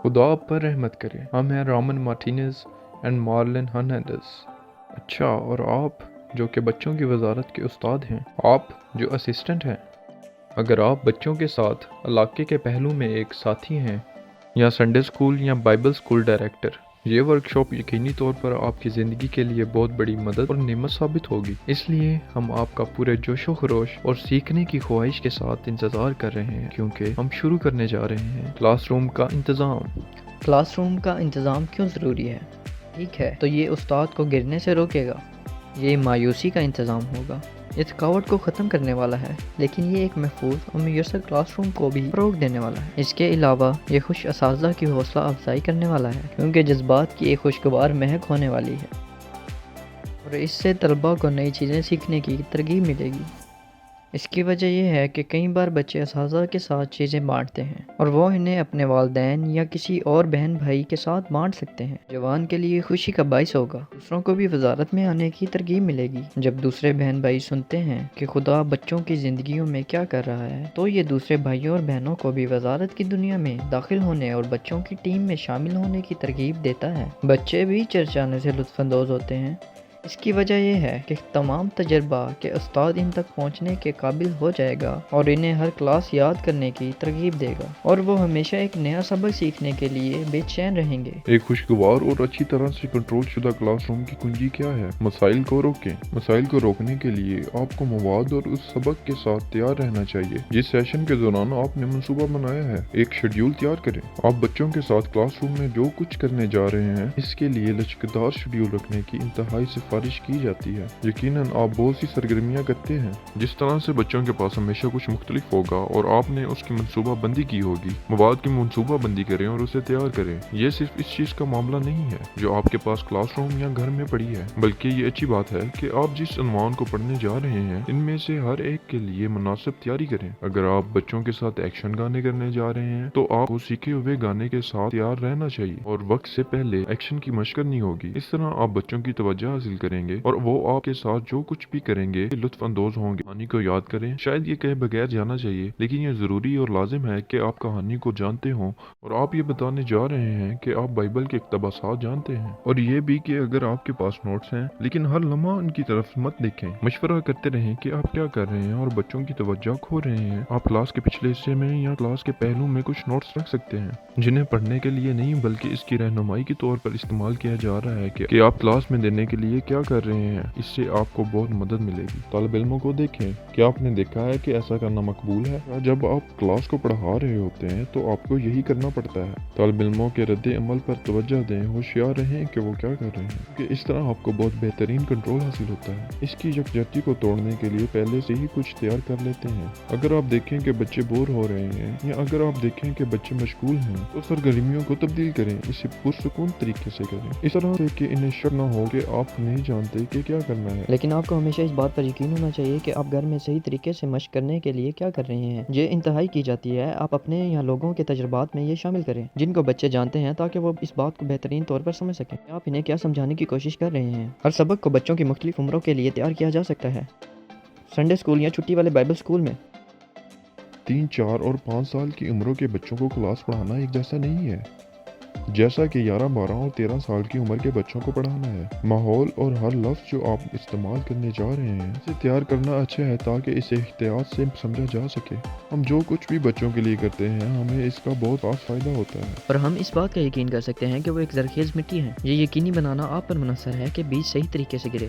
خدا آپ پر رحمت کرے۔ ہم ہیں رامن مارٹینز اینڈ مارلن ہرنانڈز۔ اچھا، اور آپ جو کہ بچوں کی وزارت کے استاد ہیں، آپ جو اسسٹنٹ ہیں، اگر آپ بچوں کے ساتھ علاقے کے پہلو میں ایک ساتھی ہیں یا سنڈے اسکول یا بائبل اسکول ڈائریکٹر، یہ ورکشاپ یقینی طور پر آپ کی زندگی کے لیے بہت بڑی مدد اور نعمت ثابت ہوگی۔ اس لیے ہم آپ کا پورے جوش و خروش اور سیکھنے کی خواہش کے ساتھ انتظار کر رہے ہیں، کیونکہ ہم شروع کرنے جا رہے ہیں کلاس روم کا انتظام۔ کلاس روم کا انتظام کیوں ضروری ہے؟ ٹھیک ہے، تو یہ استاد کو گرنے سے روکے گا، یہ مایوسی کا انتظام ہوگا، یہ تھکاوٹ کو ختم کرنے والا ہے، لیکن یہ ایک محفوظ اور میسر کلاس روم کو بھی فروغ دینے والا ہے۔ اس کے علاوہ یہ خوش اساتذہ کی حوصلہ افزائی کرنے والا ہے، کیونکہ جذبات کی ایک خوشگوار مہک ہونے والی ہے، اور اس سے طلباء کو نئی چیزیں سیکھنے کی ترغیب ملے گی۔ اس کی وجہ یہ ہے کہ کئی بار بچے اساتذہ کے ساتھ چیزیں بانٹتے ہیں اور وہ انہیں اپنے والدین یا کسی اور بہن بھائی کے ساتھ بانٹ سکتے ہیں۔ جوان کے لیے خوشی کا باعث ہوگا، دوسروں کو بھی وزارت میں آنے کی ترغیب ملے گی۔ جب دوسرے بہن بھائی سنتے ہیں کہ خدا بچوں کی زندگیوں میں کیا کر رہا ہے، تو یہ دوسرے بھائیوں اور بہنوں کو بھی وزارت کی دنیا میں داخل ہونے اور بچوں کی ٹیم میں شامل ہونے کی ترغیب دیتا ہے۔ بچے بھی چرچانے سے لطف اندوز ہوتے ہیں۔ اس کی وجہ یہ ہے کہ تمام تجربہ کے استاد ان تک پہنچنے کے قابل ہو جائے گا اور انہیں ہر کلاس یاد کرنے کی ترغیب دے گا، اور وہ ہمیشہ ایک نیا سبق سیکھنے کے لیے بے چین رہیں گے۔ ایک خوشگوار اور اچھی طرح سے کنٹرول شدہ کلاس روم کی کنجی کیا ہے؟ مسائل کو روکیں۔ مسائل کو روکنے کے لیے آپ کو مواد اور اس سبق کے ساتھ تیار رہنا چاہیے جس سیشن کے دوران آپ نے منصوبہ بنایا ہے۔ ایک شیڈول تیار کریں۔ آپ بچوں کے ساتھ کلاس روم میں جو کچھ کرنے جا رہے ہیں، اس کے لیے لچکدار شیڈول رکھنے کی انتہائی سفارش کی جاتی ہے۔ یقیناً آپ بہت سی سرگرمیاں کرتے ہیں، جس طرح سے بچوں کے پاس ہمیشہ کچھ مختلف ہوگا اور آپ نے اس کی منصوبہ بندی کی ہوگی۔ مواد کی منصوبہ بندی کریں اور اسے تیار کریں۔ یہ صرف اس چیز کا معاملہ نہیں ہے جو آپ کے پاس کلاس روم یا گھر میں پڑی ہے، بلکہ یہ اچھی بات ہے کہ آپ جس عنوان کو پڑھنے جا رہے ہیں ان میں سے ہر ایک کے لیے مناسب تیاری کریں۔ اگر آپ بچوں کے ساتھ ایکشن گانے کرنے جا رہے ہیں تو آپ کو سیکھے ہوئے گانے کے ساتھ تیار رہنا چاہیے اور وقت سے پہلے ایکشن کی مشق کرنی ہوگی۔ اس طرح آپ بچوں کی توجہ حاصل کریں گے اور وہ آپ کے ساتھ جو کچھ بھی کریں گے لطف اندوز ہوں گے۔ کہانی کو یاد کریں۔ شاید یہ کہے بغیر جانا چاہیے، لیکن یہ ضروری اور لازم ہے کہ آپ کہانی کو جانتے ہوں اور آپ یہ بتانے جا رہے ہیں کہ آپ بائبل کے اقتباسات جانتے ہیں، اور یہ بھی کہ اگر آپ کے پاس نوٹس ہیں، لیکن ہر لمحہ ان کی طرف مت دیکھیں۔ مشورہ کرتے رہیں کہ آپ کیا کر رہے ہیں اور بچوں کی توجہ کھو رہے ہیں۔ آپ کلاس کے پچھلے حصے میں یا کلاس کے پہلو میں کچھ نوٹس رکھ سکتے ہیں جنہیں پڑھنے کے لیے نہیں بلکہ اس کی رہنمائی کے طور پر استعمال کیا جا رہا ہے کہ آپ کلاس میں دینے کے لیے کیا کر رہے ہیں۔ اس سے آپ کو بہت مدد ملے گی۔ طالب علموں کو دیکھیں، کیا آپ نے دیکھا ہے کہ ایسا کرنا مقبول ہے؟ جب آپ کلاس کو پڑھا رہے ہوتے ہیں تو آپ کو یہی کرنا پڑتا ہے۔ طالب علموں کے رد عمل پر توجہ دیں، ہوشیار رہیں کہ وہ کیا کر رہے ہیں، کہ اس طرح آپ کو بہت بہترین کنٹرول حاصل ہوتا ہے۔ اس کی یکجہتی کو توڑنے کے لیے پہلے سے ہی کچھ تیار کر لیتے ہیں۔ اگر آپ دیکھیں کہ بچے بور ہو رہے ہیں یا اگر آپ دیکھیں کہ بچے مشغول ہیں تو سرگرمیوں کو تبدیل کریں، اسے پرسکون طریقے سے کریں، اس طرح سے کہ انہیں شک نہ ہو کہ آپ نہیں جانتے کہ کیا کرنا ہے۔ لیکن آپ کو ہمیشہ اس بات پر یقین ہونا چاہیے کہ آپ گھر میں صحیح طریقے سے مشق کرنے کے لیے کیا کر رہے ہیں۔ یہ انتہائی کی جاتی ہے آپ اپنے یا لوگوں کے تجربات میں یہ شامل کریں جن کو بچے جانتے ہیں، تاکہ وہ اس بات کو بہترین طور پر سمجھ سکیں کہ آپ انہیں کیا سمجھانے کی کوشش کر رہے ہیں۔ ہر سبق کو بچوں کی مختلف عمروں کے لیے تیار کیا جا سکتا ہے۔ سنڈے اسکول یا چھٹی والے بائبل اسکول میں 3، 4 اور 5 سال کی عمروں کے بچوں کو کلاس پڑھانا ایک جیسا نہیں ہے جیسا کہ 11، 12 اور 13 سال کی عمر کے بچوں کو پڑھانا ہے۔ ماحول اور ہر لفظ جو آپ استعمال کرنے جا رہے ہیں اسے تیار کرنا اچھا ہے تاکہ اسے احتیاط سے سمجھا جا سکے۔ ہم جو کچھ بھی بچوں کے لیے کرتے ہیں ہمیں اس کا بہت خاص فائدہ ہوتا ہے، اور ہم اس بات کا یقین کر سکتے ہیں کہ وہ ایک زرخیز مٹی ہے۔ یہ یقینی بنانا آپ پر منحصر ہے کہ بیج صحیح طریقے سے گرے۔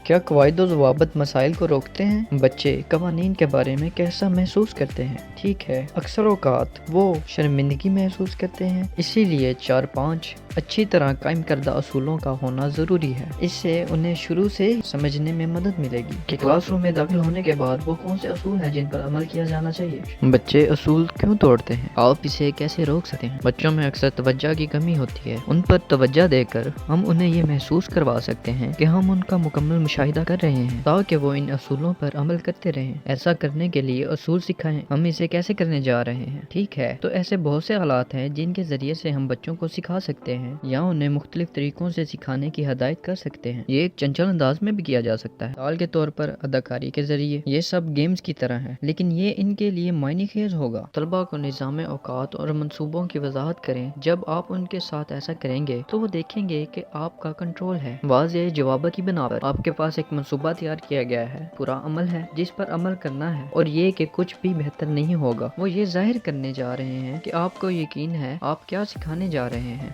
کیا قواعد و ضوابط مسائل کو روکتے ہیں؟ بچے قوانین کے بارے میں کیسا محسوس کرتے ہیں؟ ٹھیک ہے، اکثر اوقات وہ شرمندگی محسوس کرتے ہیں، اسی لیے 4-5 اچھی طرح قائم کردہ اصولوں کا ہونا ضروری ہے۔ اس سے انہیں شروع سے سمجھنے میں مدد ملے گی کہ کلاس روم میں داخل ہونے کے بعد وہ کون سے اصول ہیں جن پر عمل کیا جانا چاہیے۔ بچے اصول کیوں توڑتے ہیں؟ آپ اسے کیسے روک سکتے ہیں؟ بچوں میں اکثر توجہ کی کمی ہوتی ہے۔ ان پر توجہ دے کر ہم انہیں یہ محسوس کروا سکتے ہیں کہ ہم ان کا مکمل مشاہدہ مشاہدہ کر رہے ہیں تاکہ وہ ان اصولوں پر عمل کرتے رہیں۔ ایسا کرنے کے لیے اصول سکھائیں، ہم اسے کیسے کرنے جا رہے ہیں، ٹھیک ہے؟ تو ایسے بہت سے آلات ہیں جن کے ذریعے سے ہم بچوں کو سکھا سکتے ہیں یا انہیں مختلف طریقوں سے سکھانے کی ہدایت کر سکتے ہیں۔ یہ ایک چنچل انداز میں بھی کیا جا سکتا ہے، مثال کے طور پر اداکاری کے ذریعے۔ یہ سب گیمز کی طرح ہے، لیکن یہ ان کے لیے معنی خیز ہوگا۔ طلباء کو نظام اوقات اور منصوبوں کی وضاحت کریں۔ جب آپ ان کے ساتھ ایسا کریں گے تو وہ دیکھیں گے کہ آپ کا کنٹرول ہے۔ واضح جواب کی بنا پر آپ کے پاس ایک منصوبہ تیار کیا گیا ہے، پورا عمل ہے جس پر عمل کرنا ہے، اور یہ کہ کچھ بھی بہتر نہیں ہوگا۔ وہ یہ ظاہر کرنے جا رہے ہیں کہ آپ کو یقین ہے آپ کیا سکھانے جا رہے ہیں۔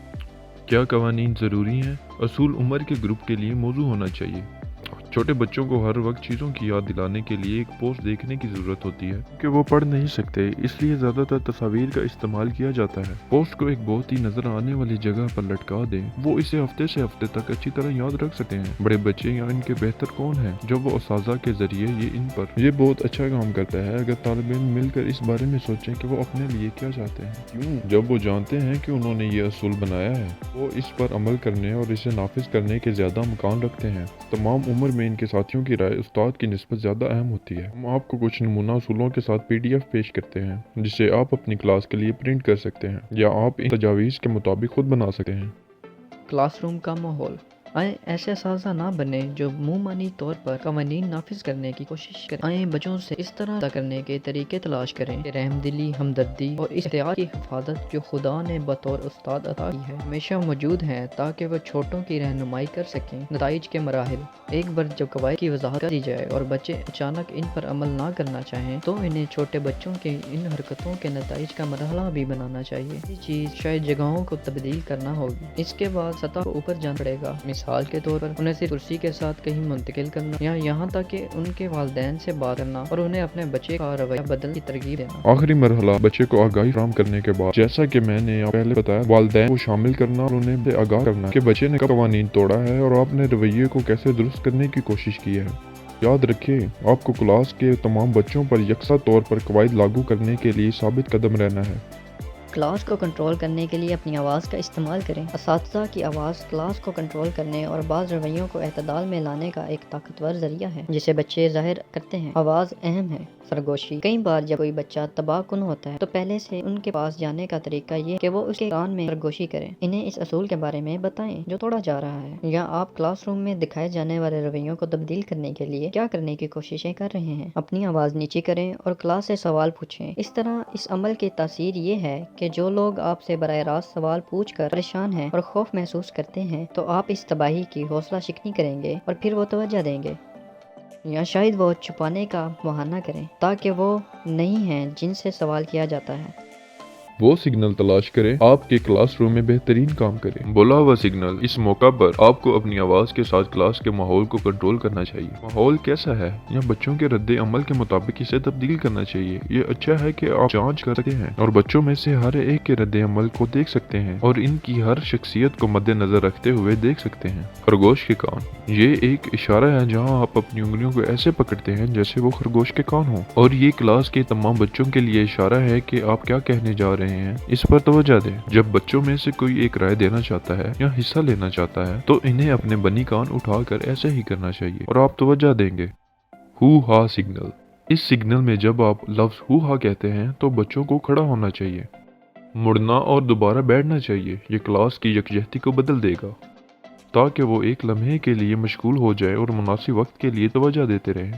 کیا قوانین ضروری ہیں؟ اصول عمر کے گروپ کے لیے موضوع ہونا چاہیے۔ چھوٹے بچوں کو ہر وقت چیزوں کی یاد دلانے کے لیے ایک پوسٹ دیکھنے کی ضرورت ہوتی ہے کہ وہ پڑھ نہیں سکتے، اس لیے زیادہ تر تصاویر کا استعمال کیا جاتا ہے۔ پوسٹ کو ایک بہت ہی نظر آنے والی جگہ پر لٹکا دیں، وہ اسے ہفتے سے ہفتے تک اچھی طرح یاد رکھ سکتے ہیں۔ بڑے بچے یا ان کے بہتر کون ہیں جو وہ اساتذہ کے ذریعے یہ بہت اچھا کام کرتا ہے اگر طالب علم مل کر اس بارے میں سوچیں کہ وہ اپنے لیے کیا چاہتے ہیں، کیوں۔ جب وہ جانتے ہیں کہ انہوں نے یہ اصول بنایا ہے، وہ اس پر عمل کرنے اور اسے نافذ کرنے کے زیادہ امکان رکھتے ہیں۔ تمام عمر میں ان کے ساتھیوں کی رائے استاد کی نسبت زیادہ اہم ہوتی ہے۔ ہم آپ کو کچھ نمونہ اصولوں کے ساتھ PDF پیش کرتے ہیں جسے آپ اپنی کلاس کے لیے پرنٹ کر سکتے ہیں یا آپ ان تجاویز کے مطابق خود بنا سکتے ہیں۔ کلاس روم کا ماحول۔ آئیں ایسے اساتذہ نہ بنے جو منہ مانی طور پر قوانین نافذ کرنے کی کوشش کریں۔ آئیں بچوں سے اس طرح ادا کرنے کے طریقے تلاش کریں کہ رحم دلی، ہمدردی اور اختیار کی حفاظت جو خدا نے بطور استاد عطا کی ہے ہمیشہ موجود ہیں تاکہ وہ چھوٹوں کی رہنمائی کر سکیں۔ نتائج کے مراحل۔ ایک بار جب قواعد کی وضاحت کر دی جائے اور بچے اچانک ان پر عمل نہ کرنا چاہیں تو انہیں چھوٹے بچوں کی ان حرکتوں کے نتائج کا مرحلہ بھی بنانا چاہیے۔ یہ چیز شاید جگہوں کو تبدیل کرنا ہوگی۔ اس کے بعد سطح کو اوپر جانا پڑے گا، مثال کے طور پر انہیں صرف کرسی کے ساتھ کہیں منتقل کرنا یا یہاں تک کہ ان کے والدین سے بات کرنا اور انہیں اپنے بچے کا رویہ بدلنے کی ترغیب دینا۔ آخری مرحلہ بچے کو آگاہی فراہم کرنے کے بعد، جیسا کہ میں نے پہلے بتایا، والدین کو شامل کرنا اور انہیں آگاہ کرنا کہ بچے نے کب قوانین توڑا ہے اور آپ نے رویے کو کیسے درست کرنے کی کوشش کی ہے۔ یاد رکھیں، آپ کو کلاس کے تمام بچوں پر یکساں طور پر قواعد لاگو کرنے کے لیے ثابت قدم رہنا ہے۔ کلاس کو کنٹرول کرنے کے لیے اپنی آواز کا استعمال کریں۔ اساتذہ کی آواز کلاس کو کنٹرول کرنے اور بعض رویوں کو اعتدال میں لانے کا ایک طاقتور ذریعہ ہے جسے بچے ظاہر کرتے ہیں۔ آواز اہم ہے۔ سرگوشی۔ کئی بار جب کوئی بچہ تباہ کن ہوتا ہے تو پہلے سے ان کے پاس جانے کا طریقہ یہ کہ وہ اس کے کان میں سرگوشی کریں، انہیں اس اصول کے بارے میں بتائیں جو توڑا جا رہا ہے، یا آپ کلاس روم میں دکھائے جانے والے رویوں کو تبدیل کرنے کے لیے کیا کرنے کی کوششیں کر رہے ہیں۔ اپنی آواز نیچی کریں اور کلاس سے سوال پوچھیں۔ اس طرح اس عمل کی تاثیر یہ ہے کہ جو لوگ آپ سے براہ راست سوال پوچھ کر پریشان ہیں اور خوف محسوس کرتے ہیں تو آپ اس تباہی کی حوصلہ شکنی کریں گے اور پھر وہ توجہ دیں گے، یا شاید وہ چھپانے کا بہانہ کریں تاکہ وہ نہیں ہیں جن سے سوال کیا جاتا ہے۔ وہ سگنل تلاش کریں آپ کے کلاس روم میں بہترین کام کریں۔ بولا ہوا سگنل۔ اس موقع پر آپ کو اپنی آواز کے ساتھ کلاس کے ماحول کو کنٹرول کرنا چاہیے۔ ماحول کیسا ہے یا بچوں کے رد عمل کے مطابق اسے تبدیل کرنا چاہیے۔ یہ اچھا ہے کہ آپ جانچ کر سکتے ہیں اور بچوں میں سے ہر ایک کے رد عمل کو دیکھ سکتے ہیں اور ان کی ہر شخصیت کو مد نظر رکھتے ہوئے دیکھ سکتے ہیں۔ خرگوش کے کان۔ یہ ایک اشارہ ہے جہاں آپ اپنی انگلیوں کو ایسے پکڑتے ہیں جیسے وہ خرگوش کے کان ہوں، اور یہ کلاس کے تمام بچوں کے لیے اشارہ ہے کہ آپ کیا کہنے جا رہے ہیں۔ اس پر توجہ دیں۔ جب بچوں میں سے کوئی ایک رائے دینا چاہتا ہے یا حصہ لینا چاہتا ہے تو انہیں اپنے بنی کان اٹھا کر ایسے ہی کرنا چاہیے اور آپ توجہ دیں گے۔ ہو ہا سگنل۔ اس سگنل میں جب آپ لفظ ہو ہا کہتے ہیں تو بچوں کو کھڑا ہونا چاہیے، مڑنا اور دوبارہ بیٹھنا چاہیے۔ یہ کلاس کی یکجہتی کو بدل دے گا تاکہ وہ ایک لمحے کے لیے مشغول ہو جائے اور مناسب وقت کے لیے توجہ دیتے رہیں۔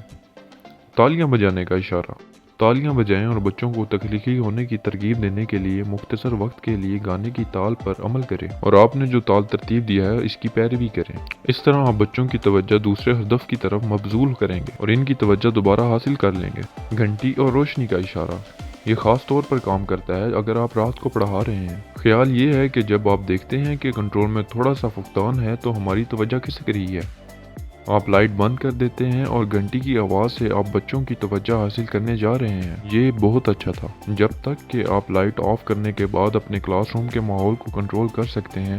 تالیاں بجانے کا اشارہ۔ تالیاں بجائیں اور بچوں کو تخلیقی ہونے کی ترغیب دینے کے لیے مختصر وقت کے لیے گانے کی تال پر عمل کریں اور آپ نے جو تال ترتیب دیا ہے اس کی پیروی کریں۔ اس طرح آپ بچوں کی توجہ دوسرے ہدف کی طرف مبذول کریں گے اور ان کی توجہ دوبارہ حاصل کر لیں گے۔ گھنٹی اور روشنی کا اشارہ۔ یہ خاص طور پر کام کرتا ہے اگر آپ رات کو پڑھا رہے ہیں۔ خیال یہ ہے کہ جب آپ دیکھتے ہیں کہ کنٹرول میں تھوڑا سا فقدان ہے تو ہماری توجہ کھسک رہی ہے، آپ لائٹ بند کر دیتے ہیں اور گھنٹی کی آواز سے آپ بچوں کی توجہ حاصل کرنے جا رہے ہیں۔ یہ بہت اچھا تھا۔ جب تک کہ آپ لائٹ آف کرنے کے بعد اپنے کلاس روم کے ماحول کو کنٹرول کر سکتے ہیں